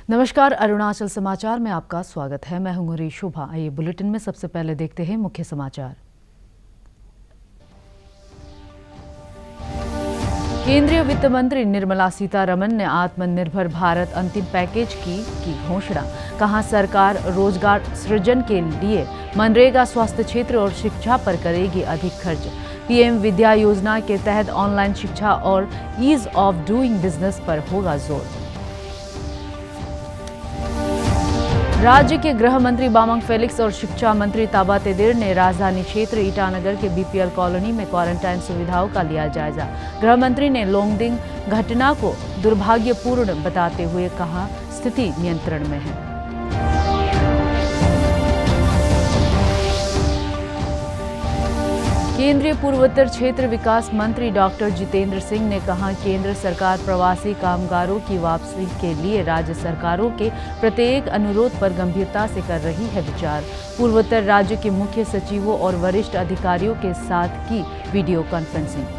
नमस्कार, अरुणाचल समाचार में आपका स्वागत है। मैं हूं हरी शोभा। आइए बुलेटिन में सबसे पहले देखते हैं मुख्य समाचार। केंद्रीय वित्त मंत्री निर्मला सीतारमण ने आत्मनिर्भर भारत अंतिम पैकेज की घोषणा। कहा, सरकार रोजगार सृजन के लिए मनरेगा, स्वास्थ्य क्षेत्र और शिक्षा पर करेगी अधिक खर्च। पीएम विद्या योजना के तहत ऑनलाइन शिक्षा और ईज ऑफ डूइंग बिजनेस पर होगा जोर। राज्य के गृह मंत्री बामंग फेलिक्स और शिक्षा मंत्री ताबा तेदिर ने राजधानी क्षेत्र ईटानगर के बीपीएल कॉलोनी में क्वारंटाइन सुविधाओं का लिया जायजा। गृह मंत्री ने लोंगडिंग घटना को दुर्भाग्यपूर्ण बताते हुए कहा, स्थिति नियंत्रण में है। केंद्रीय पूर्वोत्तर क्षेत्र विकास मंत्री डॉक्टर जितेंद्र सिंह ने कहा, केंद्र सरकार प्रवासी कामगारों की वापसी के लिए राज्य सरकारों के प्रत्येक अनुरोध पर गंभीरता से कर रही है विचार। पूर्वोत्तर राज्य के मुख्य सचिवों और वरिष्ठ अधिकारियों के साथ की वीडियो कॉन्फ्रेंसिंग।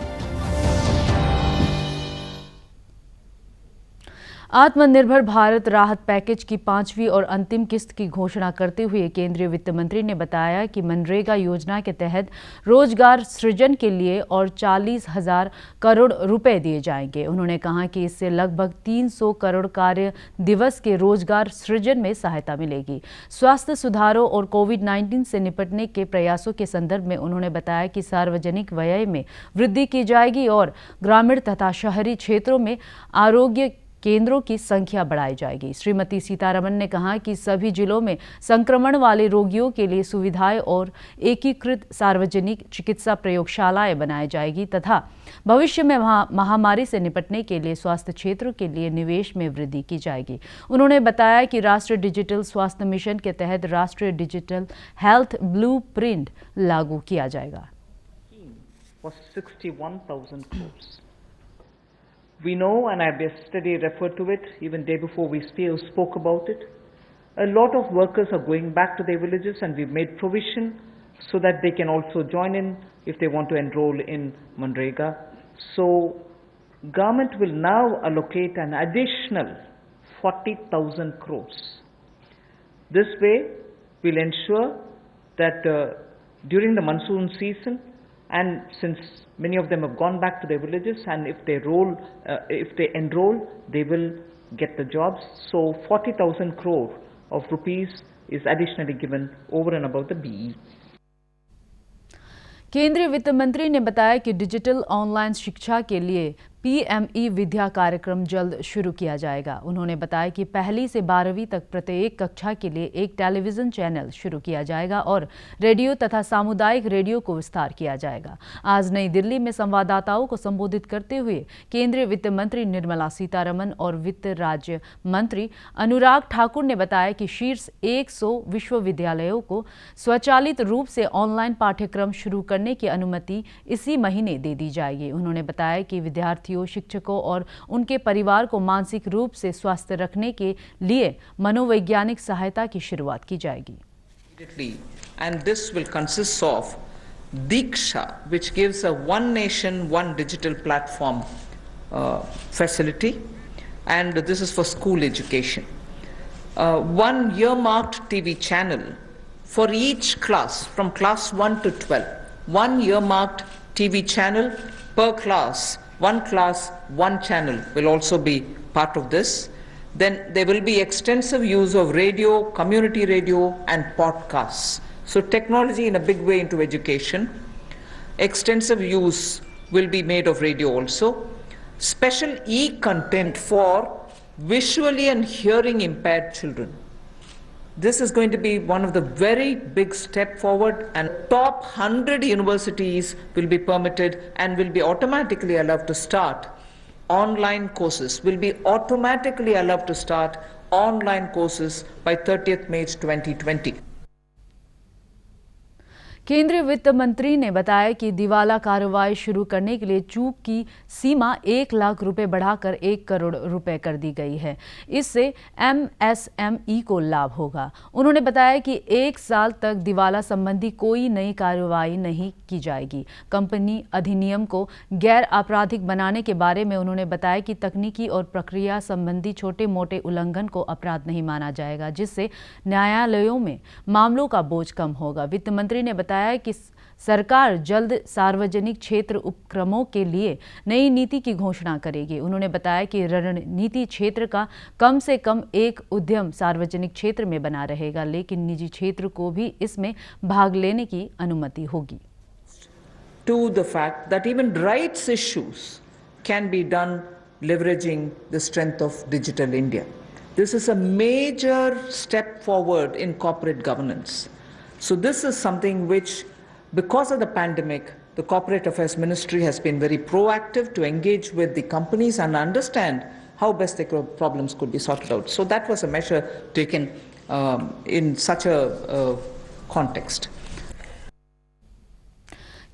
आत्मनिर्भर भारत राहत पैकेज की 5वीं और अंतिम किस्त की घोषणा करते हुए केंद्रीय वित्त मंत्री ने बताया कि मनरेगा योजना के तहत रोजगार सृजन के लिए और 40,000 करोड़ रुपए दिए जाएंगे। उन्होंने कहा कि इससे लगभग 300 करोड़ कार्य दिवस के रोजगार सृजन में सहायता मिलेगी। स्वास्थ्य सुधारों और कोविड-19 से निपटने के प्रयासों के संदर्भ में उन्होंने बताया कि सार्वजनिक व्यय में वृद्धि की जाएगी और ग्रामीण तथा शहरी क्षेत्रों में आरोग्य केंद्रों की संख्या बढ़ाई जाएगी। श्रीमती सीतारमण ने कहा कि सभी जिलों में संक्रमण वाले रोगियों के लिए सुविधाएं और एकीकृत सार्वजनिक चिकित्सा प्रयोगशालाएं बनाई जाएगी तथा भविष्य में महामारी से निपटने के लिए स्वास्थ्य क्षेत्र के लिए निवेश में वृद्धि की जाएगी। उन्होंने बताया कि राष्ट्रीय डिजिटल स्वास्थ्य मिशन के तहत राष्ट्रीय डिजिटल हेल्थ ब्लूप्रिंट लागू किया जाएगा। We know, and I've yesterday referred to it, even day before we spoke about it, a lot of workers are going back to their villages, and we've made provision so that they can also join in if they want to enroll in Manrega. So, government will now allocate an additional 40,000 crores. This way, we'll ensure that during the monsoon season, and since many of them have gone back to their villages, and if they enroll, they will get the jobs. So 40,000 crore of rupees is additionally given over and above the BE. केंद्रीय वित्त मंत्री ने बताया कि digital online शिक्षा के लिए PME विद्या कार्यक्रम जल्द शुरू किया जाएगा। उन्होंने बताया कि 1ली से 12वीं तक प्रत्येक कक्षा के लिए एक टेलीविजन चैनल शुरू किया जाएगा और रेडियो तथा सामुदायिक रेडियो को विस्तार किया जाएगा। आज नई दिल्ली में संवाददाताओं को संबोधित करते हुए केंद्रीय वित्त मंत्री निर्मला सीतारमण और वित्त राज्य मंत्री अनुराग ठाकुर ने बताया कि शीर्ष 100 विश्वविद्यालयों को स्वचालित रूप से ऑनलाइन पाठ्यक्रम शुरू करने की अनुमति इसी महीने दे दी जाएगी। उन्होंने बताया कि विद्यार्थियों, शिक्षकों और उनके परिवार को मानसिक रूप से स्वस्थ रखने के लिए मनोवैज्ञानिक सहायता की शुरुआत की जाएगी। And this will consist of Diksha, which gives a one nation, one digital platform facility, and this is for school education. One earmarked TV channel for each class from class 1 to 12. One earmarked TV channel per class. One class, one channel will also be part of this. Then there will be extensive use of radio, community radio, and podcasts. So technology in a big way into education. Extensive use will be made of radio also. Special e-content for visually and hearing impaired children. This is going to be one of the very big step forward, and top 100 universities will be permitted and will be automatically allowed to start online courses, will be automatically allowed to start online courses by 30th May 2020. केंद्रीय वित्त मंत्री ने बताया कि दिवाला कार्रवाई शुरू करने के लिए चूक की सीमा 1 लाख रुपए बढ़ाकर 1 करोड़ रुपए कर दी गई है। इससे एमएसएमई को लाभ होगा। उन्होंने बताया कि 1 साल तक दिवाला संबंधी कोई नई कार्रवाई नहीं की जाएगी। कंपनी अधिनियम को गैर आपराधिक बनाने के बारे में उन्होंने बताया कि तकनीकी और प्रक्रिया संबंधी छोटे मोटे उल्लंघन को अपराध नहीं माना जाएगा, जिससे न्यायालयों में मामलों का बोझ कम होगा। वित्त मंत्री ने बताया कि सरकार जल्द सार्वजनिक क्षेत्र उपक्रमों के लिए नई नीति की घोषणा करेगी। उन्होंने बताया कि रणनीति क्षेत्र का कम से कम एक उद्यम सार्वजनिक क्षेत्र में बना रहेगा, लेकिन निजी क्षेत्र को भी इसमें भाग लेने की अनुमति होगी। To the fact that even rights issues can be done leveraging the strength of Digital India. This is a major step forward in corporate governance. So this is something which, because of the pandemic, the Corporate Affairs Ministry has been very proactive to engage with the companies and understand how best their problems could be sorted out. So that was a measure taken in such a context.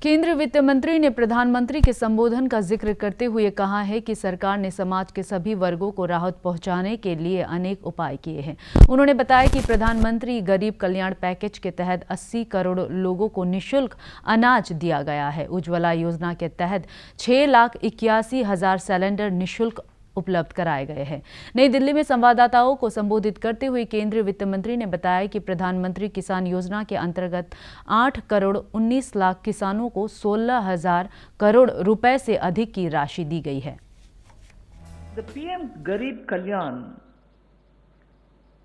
केंद्रीय वित्त मंत्री ने प्रधानमंत्री के संबोधन का जिक्र करते हुए कहा है कि सरकार ने समाज के सभी वर्गों को राहत पहुंचाने के लिए अनेक उपाय किए हैं। उन्होंने बताया कि प्रधानमंत्री गरीब कल्याण पैकेज के तहत 80 करोड़ लोगों को निःशुल्क अनाज दिया गया है। उज्ज्वला योजना के तहत 6,81,000 सिलेंडर निःशुल्क उपलब्ध कराए गए हैं। नई दिल्ली में संवाददाताओं को संबोधित करते हुए केंद्रीय वित्त मंत्री ने बताया कि प्रधानमंत्री किसान योजना के अंतर्गत 8 करोड़ 19 लाख किसानों को 16,000 करोड़ रुपए से अधिक की राशि दी गई है। The PM Garib Kalyan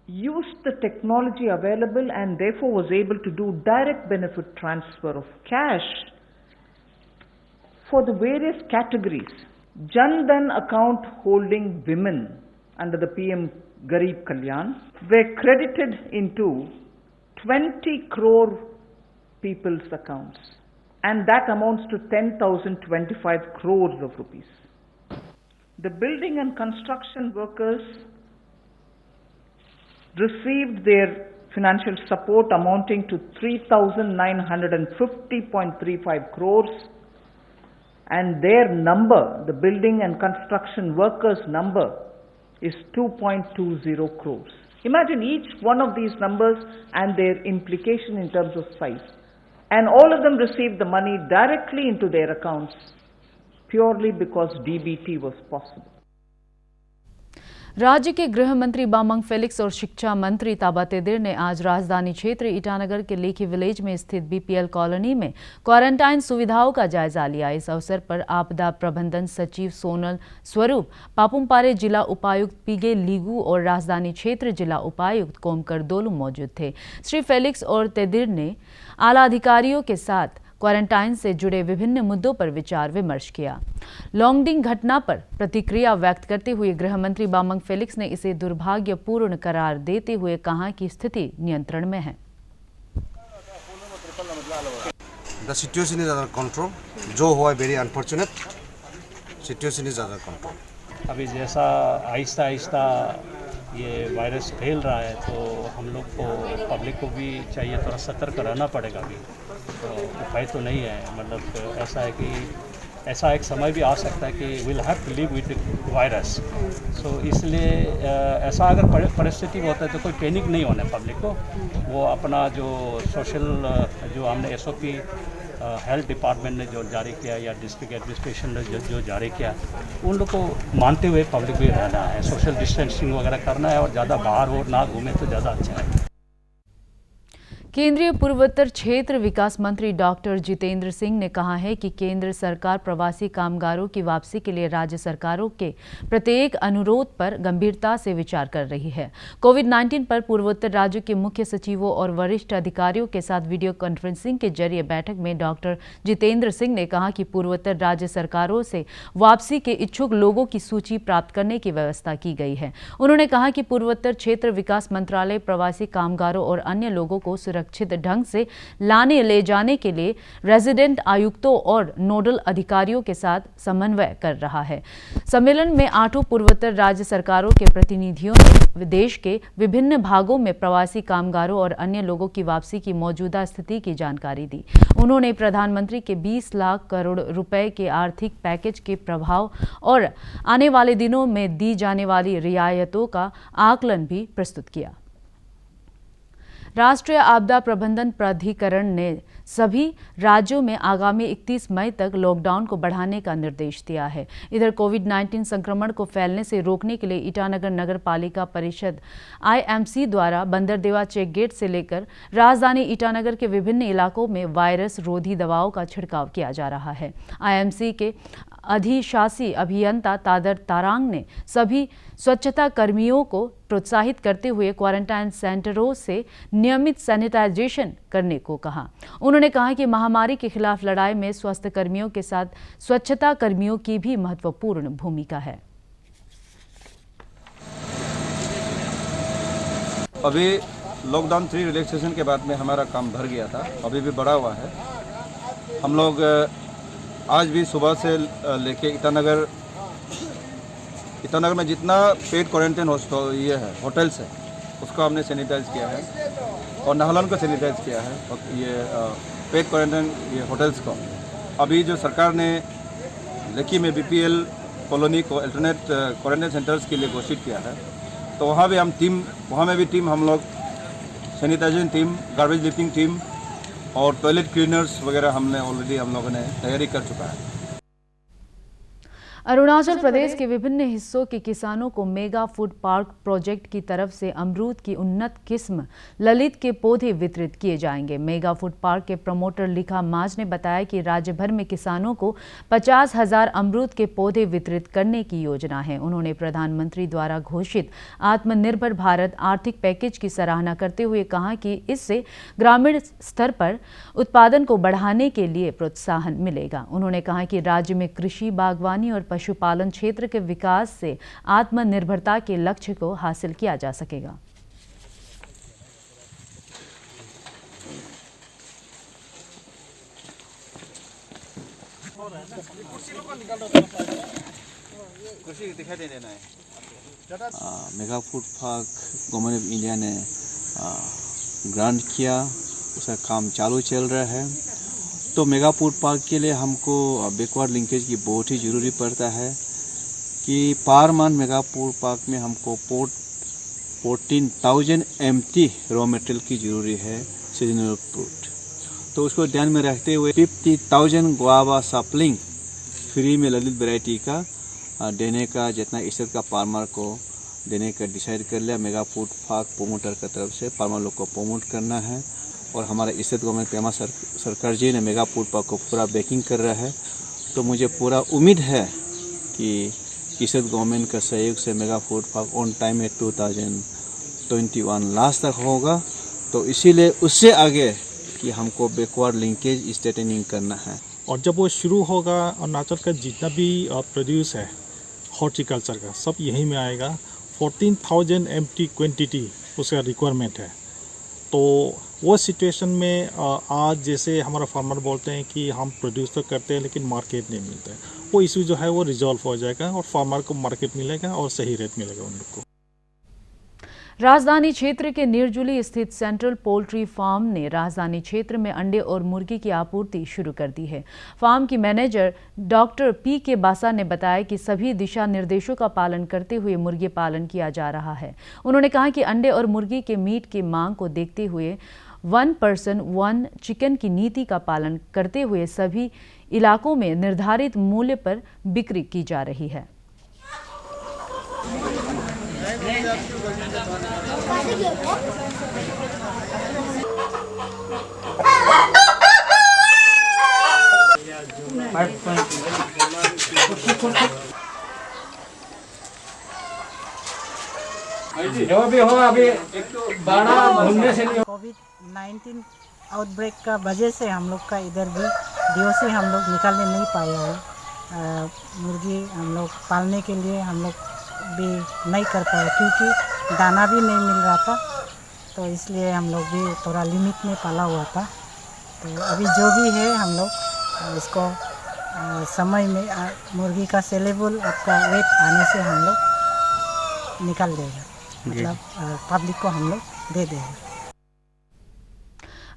used the technology available and therefore was able to do direct benefit transfer of cash for the various categories. Jan Dhan account holding women under the PM Garib Kalyan were credited into 20 crore people's accounts, and that amounts to 10,025 crores of rupees. The building and construction workers received their financial support amounting to 3,950.35 crores. And their number, the building and construction workers' number, is 2.20 crores. Imagine each one of these numbers and their implication in terms of size. And all of them received the money directly into their accounts purely because DBT was possible. राज्य के गृह मंत्री Bamang Felix और शिक्षा मंत्री ताबा तेदिर ने आज राजधानी क्षेत्र ईटानगर के लेखी विलेज में स्थित बीपीएल कॉलोनी में क्वारंटाइन सुविधाओं का जायजा लिया। इस अवसर पर आपदा प्रबंधन सचिव सोनल स्वरूप, पापुमपारे जिला उपायुक्त पीगे लीगू और राजधानी क्षेत्र जिला उपायुक्त कोमकर दोलू मौजूद थे। श्री फेलिक्स और तेदिर ने आला अधिकारियों के साथ क्वारंटाइन से जुड़े विभिन्न मुद्दों पर विचार विमर्श किया। लॉन्गडिंग घटना पर प्रतिक्रिया व्यक्त करते हुए गृह मंत्री बामंग फेलिक्स ने इसे दुर्भाग्यपूर्ण करार देते हुए कहा कि स्थिति नियंत्रण में है। The situation is under control. जो हुआ very unfortunate, situation is under control. अभी जैसा आहिस्ता आहिस्ता ये वायरस फैल रहा है तो हम लोग को पब्लिक को भी चाहिए थोड़ा सतर्क रहना पड़ेगा। अभी तो उपाय तो नहीं है, मतलब ऐसा है कि ऐसा एक समय भी आ सकता है कि will have to live with virus. So इसलिए ऐसा अगर परिस्थिति होता है तो कोई पैनिक नहीं होना है पब्लिक को। वो अपना जो सोशल जो हमने एसओपी हेल्थ डिपार्टमेंट ने जो जारी किया या डिस्ट्रिक्ट एडमिनिस्ट्रेशन ने जो जारी किया उन लोग को मानते हुए पब्लिक भी रहना है, सोशल डिस्टेंसिंग वगैरह करना है और ज़्यादा बाहर हो ना घूमे तो ज़्यादा अच्छा है। केंद्रीय पूर्वोत्तर क्षेत्र विकास मंत्री डॉक्टर जितेंद्र सिंह ने कहा है कि केंद्र सरकार प्रवासी कामगारों की वापसी के लिए राज्य सरकारों के प्रत्येक अनुरोध पर गंभीरता से विचार कर रही है। कोविड-19 पर पूर्वोत्तर राज्यों के मुख्य सचिवों और वरिष्ठ अधिकारियों के साथ वीडियो कॉन्फ्रेंसिंग के जरिए बैठक में डॉक्टर जितेंद्र सिंह ने कहा कि पूर्वोत्तर राज्य सरकारों से वापसी के इच्छुक लोगों की सूची प्राप्त करने की व्यवस्था की गई है। उन्होंने कहा कि पूर्वोत्तर क्षेत्र विकास मंत्रालय प्रवासी कामगारों और अन्य लोगों को सुरक्षित ढंग से लाने ले जाने के लिए रेजिडेंट आयुक्तों और नोडल अधिकारियों के साथ समन्वय कर रहा है। सम्मेलन में 8 पूर्वोत्तर राज्य सरकारों के प्रतिनिधियों ने देश के विभिन्न भागों में प्रवासी कामगारों और अन्य लोगों की वापसी की मौजूदा स्थिति की जानकारी दी। उन्होंने प्रधानमंत्री के 20 लाख करोड़ रुपए के आर्थिक पैकेज के प्रभाव और आने वाले दिनों में दी जाने वाली रियायतों का आकलन भी प्रस्तुत किया। राष्ट्रीय आपदा प्रबंधन प्राधिकरण ने सभी राज्यों में आगामी 31 मई तक लॉकडाउन को बढ़ाने का निर्देश दिया है। इधर कोविड-19 संक्रमण को फैलने से रोकने के लिए ईटानगर नगर पालिका परिषद IMC द्वारा बंदरदेवा चेक गेट से लेकर राजधानी ईटानगर के विभिन्न इलाकों में वायरस रोधी दवाओं का छिड़काव किया जा रहा है। IMC के अधिशासी अभियंता तादर तारांग ने सभी स्वच्छता कर्मियों को प्रोत्साहित करते हुए क्वारंटाइन सेंटरों से नियमित सैनिटाइजेशन करने को कहा। उन्होंने कहा कि महामारी के खिलाफ लड़ाई में स्वास्थ्य कर्मियों के साथ स्वच्छता कर्मियों की भी महत्वपूर्ण भूमिका है। अभी लॉकडाउन 3 रिलैक्सेशन के बाद में हमारा काम भर गया था, अभी भी बढ़ा हुआ है। हम लोग आज भी सुबह से लेके ईटानगर में जितना पेड क्वारंटाइन ये है होटल्स है उसको हमने सैनिटाइज किया है और नाहलन को सैनिटाइज किया है। और ये पेड क्वारंटाइन ये होटल्स को अभी जो सरकार ने लेकी में BPL कॉलोनी को अल्टरनेट क्वारंटाइन सेंटर्स के लिए घोषित किया है, तो वहाँ में भी टीम हम लोग sanitization team, garbage lifting team और टॉयलेट क्लीनर्स वगैरह हमने ऑलरेडी हम लोगों ने तैयारी कर चुका है। अरुणाचल प्रदेश के विभिन्न हिस्सों के किसानों को मेगा फूड पार्क प्रोजेक्ट की तरफ से अमरूद की उन्नत किस्म ललित के पौधे वितरित किए जाएंगे। मेगा फूड पार्क के प्रमोटर लिखा माज ने बताया कि राज्य भर में किसानों को 50,000 अमरूद के पौधे वितरित करने की योजना है। उन्होंने प्रधानमंत्री द्वारा घोषित आत्मनिर्भर भारत आर्थिक पैकेज की सराहना करते हुए कहा कि इससे ग्रामीण स्तर पर उत्पादन को बढ़ाने के लिए प्रोत्साहन मिलेगा। उन्होंने कहा कि राज्य में कृषि, बागवानी और पशुपालन क्षेत्र के विकास से आत्मनिर्भरता के लक्ष्य को हासिल किया जा सकेगा। Mega food park government of India ने ग्रांट किया, उसका काम चालू चल रहा है। तो मेगा फूड पार्क के लिए हमको बैकवर्ड लिंकेज की बहुत ही ज़रूरी पड़ता है कि per month mega food park में हमको 14,000 MT रॉ मटेरियल की ज़रूरी है सीजनल फ्रूट। तो उसको ध्यान में रखते हुए 50,000 गुआवा सप्लिंग फ्री में ललित वैरायटी का देने का जितना इज्जत का फार्मर को देने का डिसाइड कर लिया। मेगा फूड पार्क प्रोमोटर की तरफ से फार्मर लोग को प्रमोट करना है और हमारा इज्जत गवर्नमेंट पेमा सरकार जी ने मेगा फूड पार्क को पूरा बैकिंग कर रहा है। तो मुझे पूरा उम्मीद है कि इज्जत गवर्नमेंट का सहयोग से mega food park on time में 2021 लास्ट तक होगा। तो इसीलिए उससे आगे कि हमको बैकवर्ड लिंकेज स्ट्रेटनिंग करना है। और जब वो शुरू होगा, अरुणाचल का जितना भी प्रोड्यूस है हॉर्टिकल्चर का सब यहीं में आएगा। 14,000 MT क्वांटिटी उसका रिक्वायरमेंट है। तो वो सिचुएशन में आज जैसे हमारा फार्मर बोलते हैं कि हम प्रोड्यूस तो करते हैं लेकिन मार्केट नहीं मिलता है, वो इशू जो है वो रिजॉल्व हो जाएगा और फार्मर को मार्केट मिलेगा और सही रेट मिलेगा उन लोग को। राजधानी क्षेत्र के निर्जुली स्थित सेंट्रल पोल्ट्री फार्म ने राजधानी क्षेत्र में अंडे और मुर्गी की आपूर्ति शुरू कर दी है। फार्म की मैनेजर डॉक्टर PK बासा ने बताया कि सभी दिशा निर्देशों का पालन करते हुए मुर्गी पालन किया जा रहा है। उन्होंने कहा कि अंडे और मुर्गी के मीट की मांग को देखते हुए 1 पर्सन 1 चिकन की नीति का पालन करते हुए सभी इलाकों में निर्धारित मूल्य पर बिक्री की जा रही है। कोविड-19 आउटब्रेक का वजह से हम लोग का इधर भी दियो से हम लोग निकालने नहीं पाए हैं। मुर्गी हम लोग पालने के लिए हम लोग भी नहीं कर पाए क्योंकि दाना भी नहीं मिल रहा था। तो तो इसलिए हम लोग भी थोड़ा लिमिट में पाला हुआ था। तो अभी जो भी है हम लोग इसको समय में मुर्गी का सेलेबल आपका वेट आने से हम लोग निकाल देगा, मतलब पब्लिक को हम लोग दे देंगे।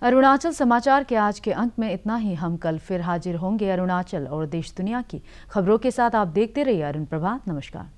अरुणाचल समाचार के आज के अंक में इतना ही। हम कल फिर हाजिर होंगे अरुणाचल और देश दुनिया की खबरों के साथ। आप देखते रहिए अरुण प्रभात। नमस्कार।